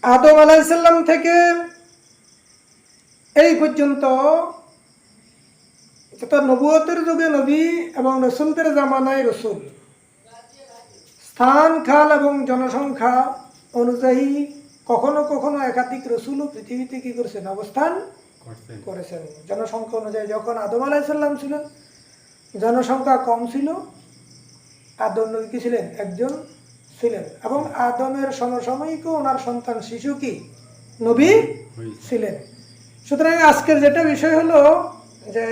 আদম আলাইহিস সালাম থেকে এই পর্যন্ত নবুয়তের যুগে নবী এবং রসুলদের জামানায় রসুল, স্থান কাল এবং জনসংখ্যা অনুযায়ী কখনো কখনো একাধিক রসুলও পৃথিবীতে কি করেছেন, অবস্থান করেছেন। জনসংখ্যা অনুযায়ী যখন আদম আলাইহিস সালাম ছিলেন জনসংখ্যা কম ছিল, আদম নবী কি ছিলেন, একজন ছিলেন, এবং আদমের সমসাময়িক ওনার সন্তান শিশু কি নবী ছিলেন। সুতরাং আজকের যেটা বিষয় হলো যে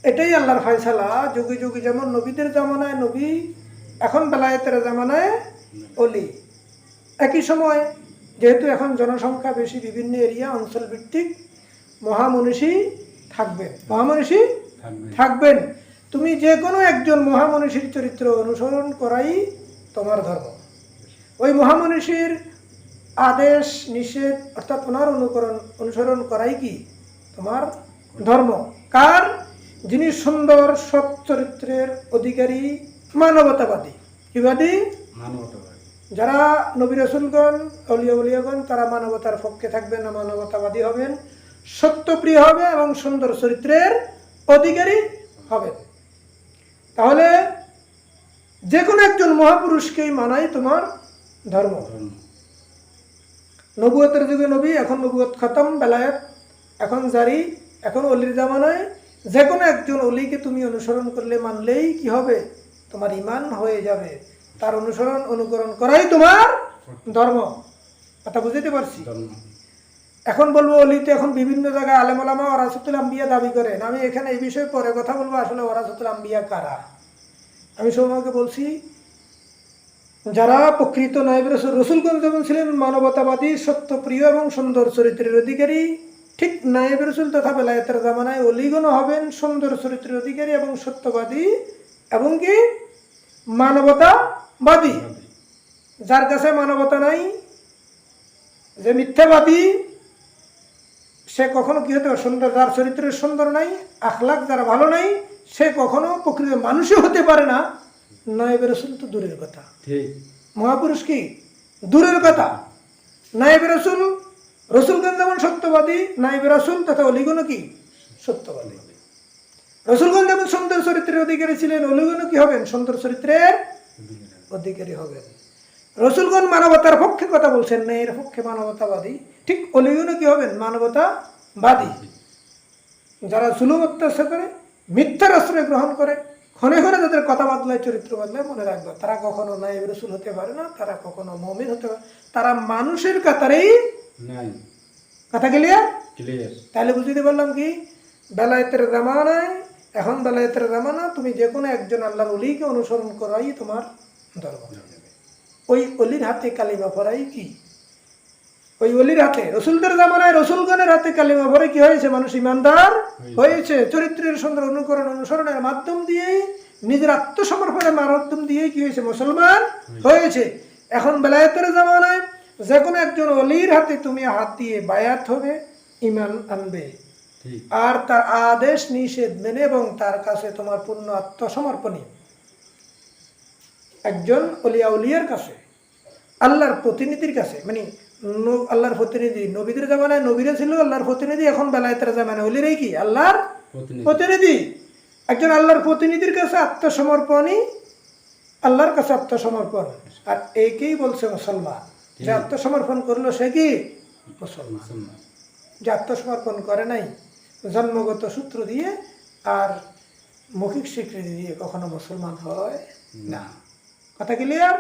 এটাই আল্লাহর ফয়সালা, যুগে যুগে যেমন নবীদের জামানায় নবী, এখন বেলায়েতের জামানায় অলি। একই সময় যেহেতু এখন জনসংখ্যা বেশি, বিভিন্ন এরিয়া অঞ্চল ভিত্তিক মহামনীষী থাকবেন। তুমি যে কোনো একজন মহামনীষীর চরিত্র অনুসরণ করাই তোমার ধর্ম। ওই মহামনীষীর আদেশ নিষেধ অর্থাৎ ওনার অনুসরণ করাই কি তোমার ধর্ম। কার? যিনি সুন্দর সৎ চরিত্রের অধিকারী, মানবতাবাদী। কিবাদী? যারা নবী রাসূলগণ, আউলিয়া উলিয়াগণ, তারা মানবতার পক্ষে থাকবেন, মানবতাবাদী হবেন, সত্যপ্রিয় হবে এবং সুন্দর চরিত্রের অধিকারী হবেন। তাহলে যে কোনো একজন মহাপুরুষকেই মানাই তোমার ধর্ম। নবুয়তের যুগে নবী, এখন নবুয়ত খতম, বেলায়েত এখন জারি, এখন অলির জামানায় যে কোনো একজন অলিকে তুমি অনুসরণ করলে, মানলেই কি হবে, তোমার ঈমান হয়ে যাবে। তার অনুকরণ করাই তোমার ধর্ম। কথা বুঝতে পারছি? এখন বলবো অলিতে এখন বিভিন্ন জায়গায় আলেম ওলামা ওয়ারাসাতুল আম্বিয়া দাবি করেন। আমি এখানে এই বিষয়ে পরে কথা বলবো, আসলে ওয়ারাসাতুল আম্বিয়া কারা। আমি সৌম্যকে বলছি, যারা প্রকৃত নায়েব রাসূল, রাসূলগণ যেমন ছিলেন মানবতাবাদী, সত্যপ্রিয় এবং সুন্দর চরিত্রের অধিকারী, ঠিক নায়েব রাসূল তথা বেলায়েতের জামানায় অলিগণও হবেন সুন্দর চরিত্রের অধিকারী এবং সত্যবাদী এবং কি মানবতাবাদী। যার কাছে মানবতা নাই, যে মিথ্যাবাদী, সে কখনো কি হতে পারে, সুন্দর, যার চরিত্রের সুন্দর নাই, আখলাক যারা ভালো নাই, সে কখনো প্রকৃত মানুষই হতে পারে না। নায়েব রাসূল তো দূরের কথা, মহাপুরুষ কি দূরের কথা। নায়েব রাসূল, রাসূলগণ যেমন সত্যবাদী, নায়েব রাসূল তথা অলিগণ কি সত্যবাদী। রাসূলগণ যেমন সুন্দর চরিত্রের অধিকারী ছিলেন, অলিগণ কি হবেন, সুন্দর চরিত্রের অধিকারী হবেন। রাসূলগণ মানবতার পক্ষে কথা বলছেন, ন্যায়ের পক্ষে মানবতাবাদী, ঠিক অলিগণ কি হবেন, মানবতাবাদী। যারা জুলুম অত্যাচার করে, মিথ্যার আশ্রয় গ্রহণ করে, ক্ষণে ক্ষণে যাদের কথা বদলায়, চরিত্র বদলায়, মনে রাখবে তারা কখনো নায়েব রাসূল হতে পারে না, তারা কখনো মুমিন হতে পারে, তারা মানুষের কাতারেই নাই। কথা ক্লিয়ার? তাহলে বুঝতে পারলাম কি, বেলায়েতের জামানায়, এখন বেলায়েতের জামানা, তুমি যে কোনো একজন আল্লাহর ওলিকে অনুসরণ করাই তোমার ধর্ম। ওই অলির হাতে কালিমা পড়াই কি, ওই অলির হাতে, রসুলদের জামানায় রসুলগণের হাতে কালিমা পড়ে কি হয়েছে, মানুষ ইমানদার হয়েছে। চরিত্রের সুন্দর অনুসরণের মাধ্যম দিয়েই, নিজের আত্মসমর্পণের মাধ্যম দিয়েই কি হয়েছে, মুসলমান হয়েছে। এখন বেলায়েতের জামানায় যে কোনো একজন অলির হাতে তুমি হাত দিয়ে বায়াত হবে, ঈমান আনবে, আর তার আদেশ নিষেধ মেনে এবং তার কাছে তোমার পূর্ণ আত্মসমর্পণী। একজন অলিয়া উলিয়ার কাছে, আল্লাহর প্রতিনিধির কাছে, মানে আল্লাহর প্রতিনিধি। নবীদের জামানায় নবীরা ছিল আল্লাহর প্রতিনিধি, এখন বেলায়েতের জামানায় ওলিরাই কি আল্লাহর প্রতিনিধি। একজন আল্লাহর প্রতিনিধির কাছে আত্মসমর্পণই আল্লাহর কাছে আত্মসমর্পণ। আর একেই বলছে মুসলমান। যে আত্মসমর্পণ করলো সে কি মুসলমান। যে আত্মসমর্পণ করে নাই, জন্মগত সূত্র দিয়ে আর মৌখিক স্বীকৃতি দিয়ে কখনো মুসলমান হয় না। কথা ক্লিয়ার?